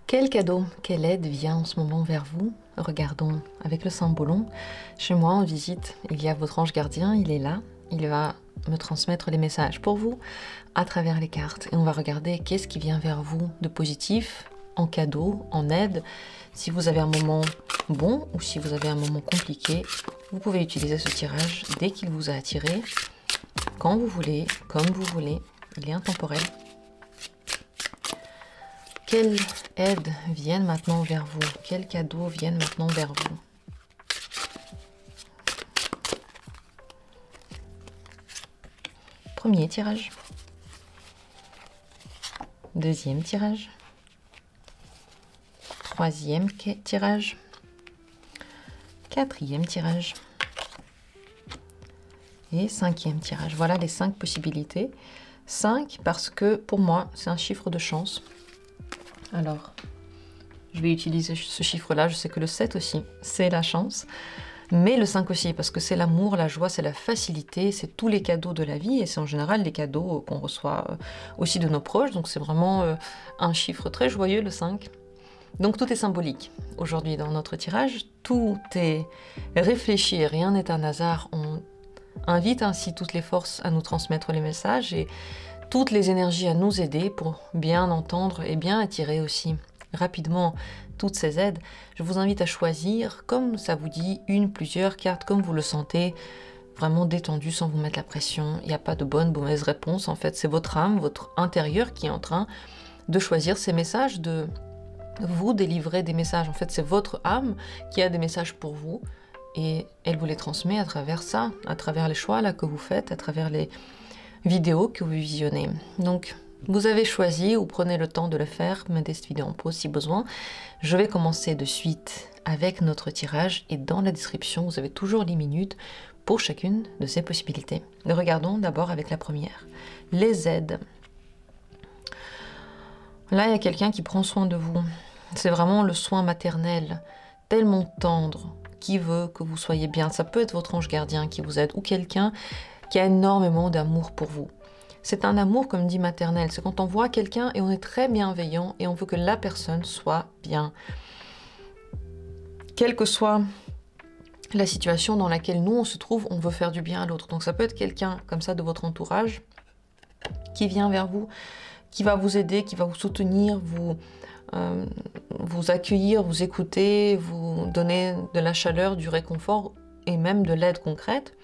Quel cadeau, quelle aide vient en ce moment vers vous? Regardons avec le Saint-Boulon. Chez moi en visite, il y a votre ange gardien, il est là. Il va me transmettre les messages pour vous à travers les cartes. Et on va regarder qu'est-ce qui vient vers vous de positif, en cadeau, en aide. Si vous avez un moment bon ou si vous avez un moment compliqué, vous pouvez utiliser ce tirage dès qu'il vous a attiré, quand vous voulez, comme vous voulez. Il est intemporel. Quelles aides viennent maintenant vers vous? Quels cadeaux viennent maintenant vers vous? Premier tirage. Deuxième tirage. Troisième tirage. Quatrième tirage. Et cinquième tirage. Voilà les 5 possibilités. 5 parce que pour moi, c'est un chiffre de chance. Alors, je vais utiliser ce chiffre-là. Je sais que le 7 aussi, c'est la chance. Mais le 5 aussi, parce que c'est l'amour, la joie, c'est la facilité, c'est tous les cadeaux de la vie. Et c'est en général les cadeaux qu'on reçoit aussi de nos proches. Donc c'est vraiment un chiffre très joyeux, le 5. Donc tout est symbolique. Aujourd'hui, dans notre tirage, tout est réfléchi et rien n'est un hasard. On invite ainsi toutes les forces à nous transmettre les messages et toutes les énergies à nous aider pour bien entendre et bien attirer aussi rapidement toutes ces aides. Je vous invite à choisir, comme ça vous dit, une, plusieurs cartes, comme vous le sentez, vraiment détendu sans vous mettre la pression. Il n'y a pas de bonne ou mauvaise réponse. En fait, c'est votre âme, votre intérieur qui est en train de choisir ces messages, de vous délivrer des messages. En fait, c'est votre âme qui a des messages pour vous et elle vous les transmet à travers ça, à travers les choix là que vous faites, à travers les vidéos que vous visionnez. Donc, vous avez choisi ou prenez le temps de le faire, mettez cette vidéo en pause si besoin. Je vais commencer de suite avec notre tirage et dans la description, vous avez toujours les minutes pour chacune de ces possibilités. Regardons d'abord avec la première. Les aides. Là, il y a quelqu'un qui prend soin de vous. C'est vraiment le soin maternel, tellement tendre, qui veut que vous soyez bien. Ça peut être votre ange gardien qui vous aide ou quelqu'un qui a énormément d'amour pour vous. C'est un amour, comme dit, maternel. C'est quand on voit quelqu'un et on est très bienveillant et on veut que la personne soit bien. Quelle que soit la situation dans laquelle nous on se trouve, on veut faire du bien à l'autre. Donc ça peut être quelqu'un comme ça de votre entourage qui vient vers vous, qui va vous aider, qui va vous soutenir, vous accueillir, vous écouter, vous donner de la chaleur, du réconfort et même de l'aide concrète.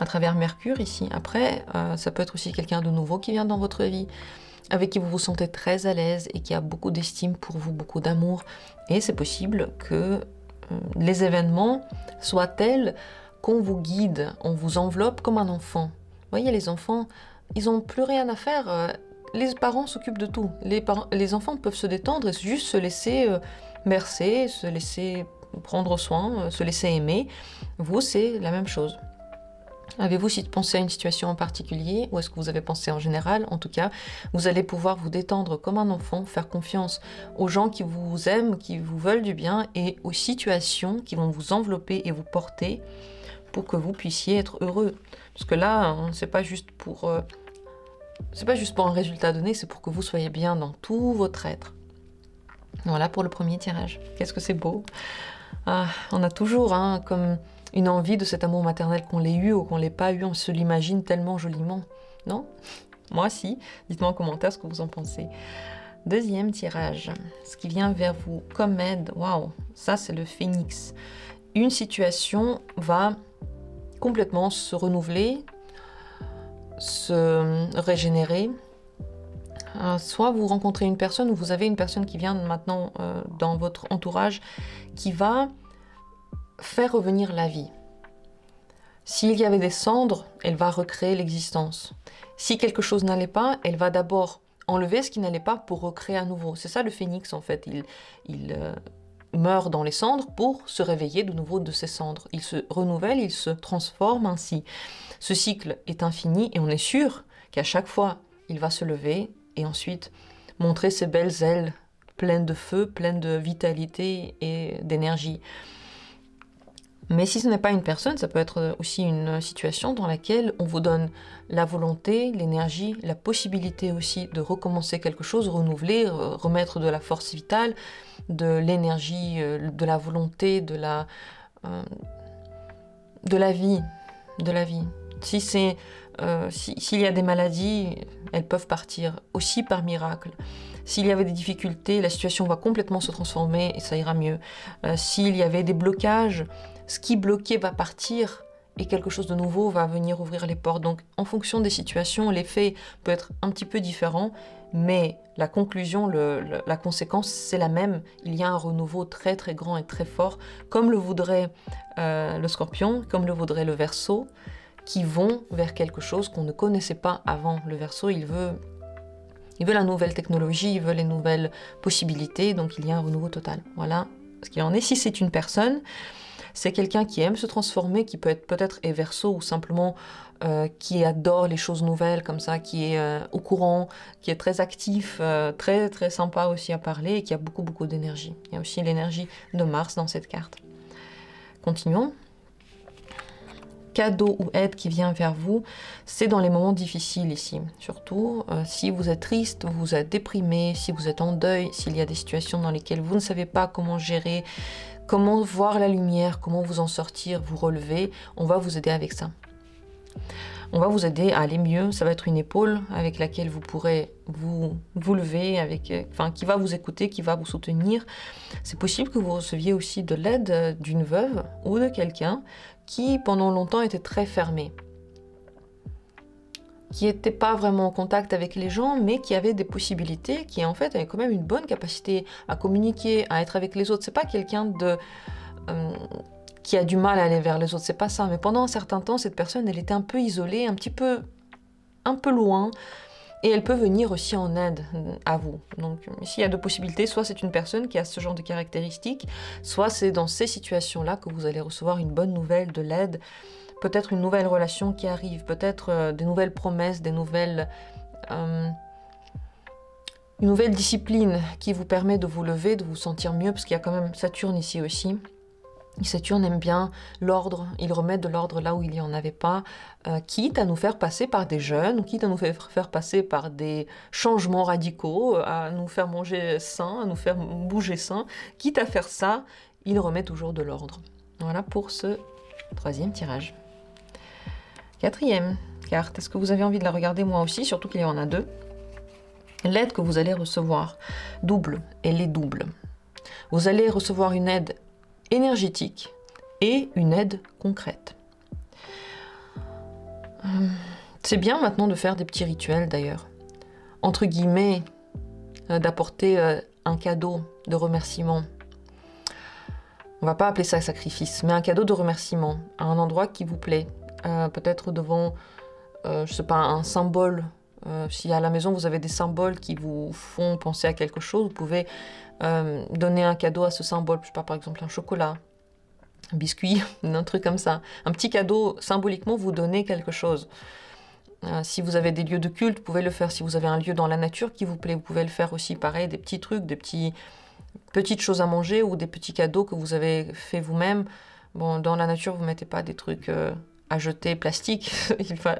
À travers Mercure ici. Après, ça peut être aussi quelqu'un de nouveau qui vient dans votre vie, avec qui vous vous sentez très à l'aise et qui a beaucoup d'estime pour vous, beaucoup d'amour. Et c'est possible que les événements soient tels qu'on vous guide, on vous enveloppe comme un enfant. Vous voyez, les enfants, ils n'ont plus rien à faire. Les parents s'occupent de tout. Les enfants peuvent se détendre et juste se laisser bercer, se laisser prendre soin, se laisser aimer. Vous, c'est la même chose. Avez-vous pensé à une situation en particulier ou est-ce que vous avez pensé en général? En tout cas, vous allez pouvoir vous détendre comme un enfant, faire confiance aux gens qui vous aiment, qui vous veulent du bien et aux situations qui vont vous envelopper et vous porter pour que vous puissiez être heureux. Parce que là, c'est pas juste pour un résultat donné, c'est pour que vous soyez bien dans tout votre être. Voilà pour le premier tirage. Qu'est-ce que c'est beau! On a toujours comme une envie de cet amour maternel, qu'on l'ait eu ou qu'on l'ait pas eu, on se l'imagine tellement joliment, non? Moi si, dites-moi en commentaire ce que vous en pensez. Deuxième tirage, ce qui vient vers vous comme aide, waouh, ça c'est le phénix. Une situation va complètement se renouveler, se régénérer. Soit vous rencontrez une personne ou vous avez une personne qui vient maintenant dans votre entourage qui va faire revenir la vie. S'il y avait des cendres, elle va recréer l'existence. Si quelque chose n'allait pas, elle va d'abord enlever ce qui n'allait pas pour recréer à nouveau. C'est ça le phénix en fait. Il meurt dans les cendres pour se réveiller de nouveau de ses cendres. Il se renouvelle, il se transforme ainsi. Ce cycle est infini et on est sûr qu'à chaque fois, il va se lever et ensuite montrer ses belles ailes pleines de feu, pleines de vitalité et d'énergie. Mais si ce n'est pas une personne, ça peut être aussi une situation dans laquelle on vous donne la volonté, l'énergie, la possibilité aussi de recommencer quelque chose, renouveler, remettre de la force vitale, de l'énergie, de la volonté, de la vie, de la vie. Si c'est, s'il y a des maladies, elles peuvent partir aussi par miracle. S'il y avait des difficultés, la situation va complètement se transformer et ça ira mieux. S'il y avait des blocages, ce qui bloquait va partir et quelque chose de nouveau va venir ouvrir les portes. Donc, en fonction des situations, l'effet peut être un petit peu différent, mais la conclusion, la conséquence, c'est la même. Il y a un renouveau très très grand et très fort, comme le voudrait le Scorpion, comme le voudrait le Verseau, qui vont vers quelque chose qu'on ne connaissait pas avant. Le Verseau, il veut la nouvelle technologie, il veut les nouvelles possibilités, donc il y a un renouveau total. Voilà ce qu'il en est. Si c'est une personne, c'est quelqu'un qui aime se transformer, qui peut être peut-être est Verseau ou simplement qui adore les choses nouvelles comme ça, qui est au courant, qui est très actif, très très sympa aussi à parler et qui a beaucoup beaucoup d'énergie. Il y a aussi l'énergie de Mars dans cette carte. Continuons. Cadeau ou aide qui vient vers vous, c'est dans les moments difficiles ici. Surtout si vous êtes triste, vous êtes déprimé, si vous êtes en deuil, s'il y a des situations dans lesquelles vous ne savez pas comment gérer, comment voir la lumière, comment vous en sortir, vous relever, on va vous aider avec ça. On va vous aider à aller mieux, ça va être une épaule avec laquelle vous pourrez vous lever, qui va vous écouter, qui va vous soutenir. C'est possible que vous receviez aussi de l'aide d'une veuve ou de quelqu'un qui pendant longtemps était très fermé, qui n'était pas vraiment en contact avec les gens, mais qui avait des possibilités, qui en fait avait quand même une bonne capacité à communiquer, à être avec les autres. C'est pas quelqu'un qui a du mal à aller vers les autres, c'est pas ça. Mais pendant un certain temps, cette personne, elle était un peu isolée, un peu loin, et elle peut venir aussi en aide à vous. Donc, s'il y a deux possibilités, soit c'est une personne qui a ce genre de caractéristiques, soit c'est dans ces situations-là que vous allez recevoir une bonne nouvelle, de l'aide, peut-être une nouvelle relation qui arrive, peut-être des nouvelles promesses, une nouvelle discipline qui vous permet de vous lever, de vous sentir mieux, parce qu'il y a quand même Saturne ici aussi. Saturne aime bien l'ordre, il remet de l'ordre là où il n'y en avait pas, quitte à nous faire passer par des jeûnes, quitte à nous faire passer par des changements radicaux, à nous faire manger sain, à nous faire bouger sain, quitte à faire ça, il remet toujours de l'ordre. Voilà pour ce troisième tirage. Quatrième carte, est-ce que vous avez envie de la regarder moi aussi, surtout qu'il y en a deux? L'aide que vous allez recevoir, double, elle est double. Vous allez recevoir une aide énergétique et une aide concrète. C'est bien maintenant de faire des petits rituels d'ailleurs. Entre guillemets, d'apporter un cadeau de remerciement. On va pas appeler ça sacrifice, mais un cadeau de remerciement à un endroit qui vous plaît. Peut-être devant, je sais pas, un symbole. Si à la maison vous avez des symboles qui vous font penser à quelque chose, vous pouvez donner un cadeau à ce symbole, je sais pas, par exemple un chocolat, un biscuit, un truc comme ça. Un petit cadeau, symboliquement, vous donnez quelque chose. Si vous avez des lieux de culte, vous pouvez le faire. Si vous avez un lieu dans la nature qui vous plaît, vous pouvez le faire aussi. Pareil, des petits trucs, des petites choses à manger ou des petits cadeaux que vous avez fait vous-même. Bon, dans la nature, vous mettez pas des trucs à jeter plastique.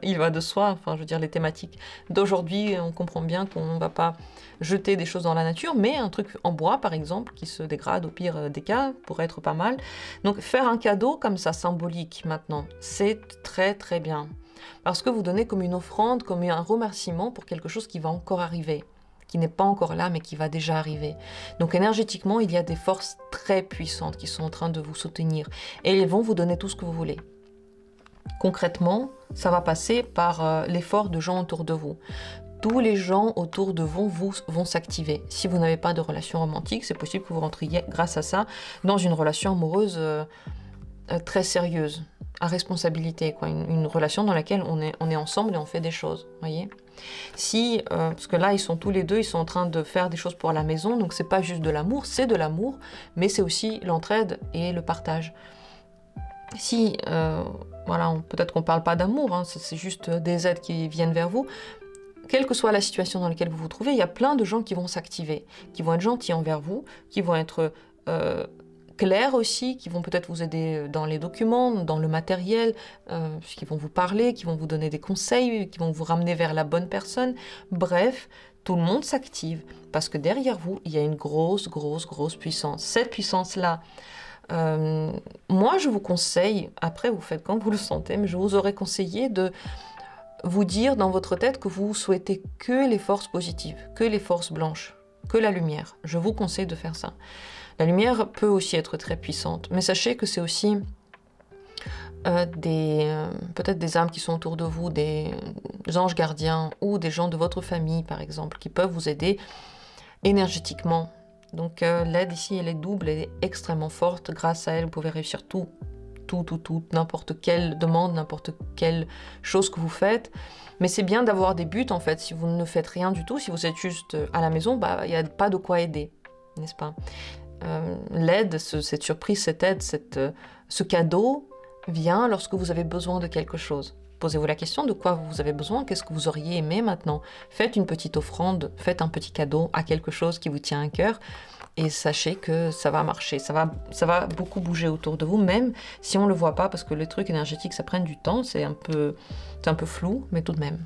il va de soi. Enfin, je veux dire, les thématiques d'aujourd'hui, on comprend bien qu'on ne va pas jeter des choses dans la nature, mais un truc en bois, par exemple, qui se dégrade au pire des cas, pourrait être pas mal. Donc, faire un cadeau comme ça, symbolique, maintenant, c'est très très bien. Parce que vous donnez comme une offrande, comme un remerciement pour quelque chose qui va encore arriver, qui n'est pas encore là, mais qui va déjà arriver. Donc énergétiquement, il y a des forces très puissantes qui sont en train de vous soutenir. Et elles vont vous donner tout ce que vous voulez. Concrètement, ça va passer par l'effort de gens autour de vous. Tous les gens autour de vous vont s'activer. Si vous n'avez pas de relation romantique, c'est possible que vous rentriez, grâce à ça, dans une relation amoureuse très sérieuse, à responsabilité, quoi. Une relation dans laquelle on est ensemble et on fait des choses, voyez. Si, parce que là, ils sont tous les deux, ils sont en train de faire des choses pour la maison, donc c'est pas juste de l'amour, c'est de l'amour, mais c'est aussi l'entraide et le partage. Si, voilà, peut-être qu'on parle pas d'amour, hein, c'est juste des aides qui viennent vers vous. Quelle que soit la situation dans laquelle vous vous trouvez, il y a plein de gens qui vont s'activer, qui vont être gentils envers vous, qui vont être clairs aussi, qui vont peut-être vous aider dans les documents, dans le matériel, qui vont vous parler, qui vont vous donner des conseils, qui vont vous ramener vers la bonne personne. Bref, tout le monde s'active parce que derrière vous, il y a une grosse puissance. Cette puissance-là, moi je vous conseille, après vous faites quand vous le sentez, mais je vous aurais conseillé de vous dire dans votre tête que vous souhaitez que les forces positives, que les forces blanches, que la lumière. Je vous conseille de faire ça. La lumière peut aussi être très puissante, mais sachez que c'est aussi peut-être des âmes qui sont autour de vous, des anges gardiens ou des gens de votre famille par exemple, qui peuvent vous aider énergétiquement. Donc l'aide ici, elle est double, elle est extrêmement forte. Grâce à elle, vous pouvez réussir tout, n'importe quelle demande, n'importe quelle chose que vous faites. Mais c'est bien d'avoir des buts en fait. Si vous ne faites rien du tout, si vous êtes juste à la maison, il n'y a pas de quoi aider, n'est-ce pas? L'aide, cette surprise, cette aide, ce cadeau vient lorsque vous avez besoin de quelque chose. Posez-vous la question de quoi vous avez besoin, qu'est-ce que vous auriez aimé maintenant. Faites une petite offrande, faites un petit cadeau à quelque chose qui vous tient à cœur et sachez que ça va marcher, ça va beaucoup bouger autour de vous, même si on ne le voit pas, parce que les trucs énergétiques, ça prend du temps, c'est un peu flou, mais tout de même.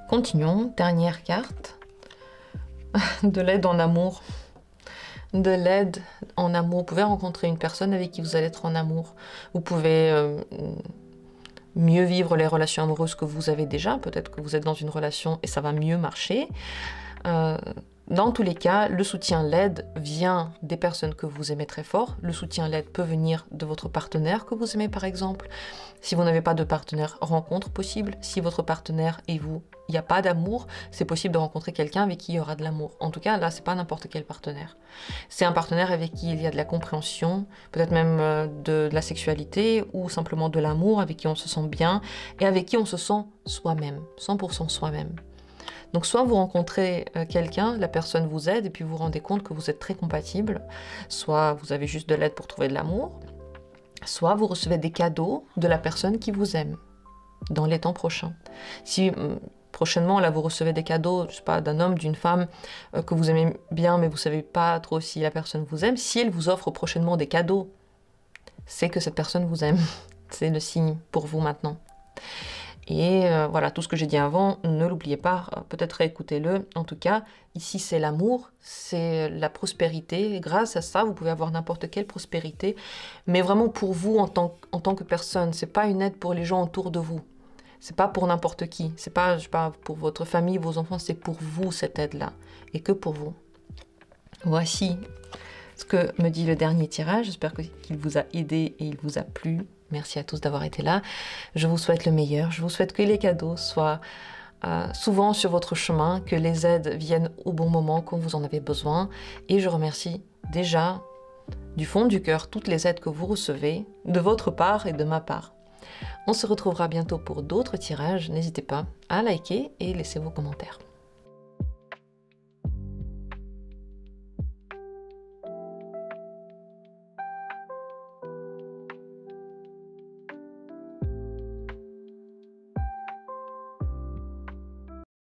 Continuons, dernière carte, de l'aide en amour. De l'aide en amour. Vous pouvez rencontrer une personne avec qui vous allez être en amour. Vous pouvez mieux vivre les relations amoureuses que vous avez déjà. Peut-être que vous êtes dans une relation et ça va mieux marcher. Dans tous les cas, le soutien, l'aide vient des personnes que vous aimez très fort. Le soutien, l'aide peut venir de votre partenaire que vous aimez par exemple. Si vous n'avez pas de partenaire, rencontre possible. Si votre partenaire et vous, il n'y a pas d'amour, c'est possible de rencontrer quelqu'un avec qui il y aura de l'amour. En tout cas, là, c'est pas n'importe quel partenaire. C'est un partenaire avec qui il y a de la compréhension, peut-être même de la sexualité ou simplement de l'amour, avec qui on se sent bien et avec qui on se sent soi-même, 100% soi-même. Donc soit vous rencontrez quelqu'un, la personne vous aide et puis vous vous rendez compte que vous êtes très compatibles, soit vous avez juste de l'aide pour trouver de l'amour, soit vous recevez des cadeaux de la personne qui vous aime dans les temps prochains. Si prochainement, là, vous recevez des cadeaux, je sais pas, d'un homme, d'une femme que vous aimez bien, mais vous savez pas trop si la personne vous aime, si elle vous offre prochainement des cadeaux, c'est que cette personne vous aime. C'est le signe pour vous maintenant. Et voilà, tout ce que j'ai dit avant, ne l'oubliez pas, peut-être réécoutez-le. En tout cas, ici c'est l'amour, c'est la prospérité. Grâce à ça, vous pouvez avoir n'importe quelle prospérité, mais vraiment pour vous en tant que personne. C'est pas une aide pour les gens autour de vous. C'est pas pour n'importe qui. C'est pas, je sais pas, pour votre famille, vos enfants, c'est pour vous cette aide-là. Et que pour vous. Voici ce que me dit le dernier tirage. J'espère qu'il vous a aidé et il vous a plu. Merci à tous d'avoir été là. Je vous souhaite le meilleur. Je vous souhaite que les cadeaux soient souvent sur votre chemin, que les aides viennent au bon moment quand vous en avez besoin. Et je remercie déjà du fond du cœur toutes les aides que vous recevez de votre part et de ma part. On se retrouvera bientôt pour d'autres tirages. N'hésitez pas à liker et laisser vos commentaires.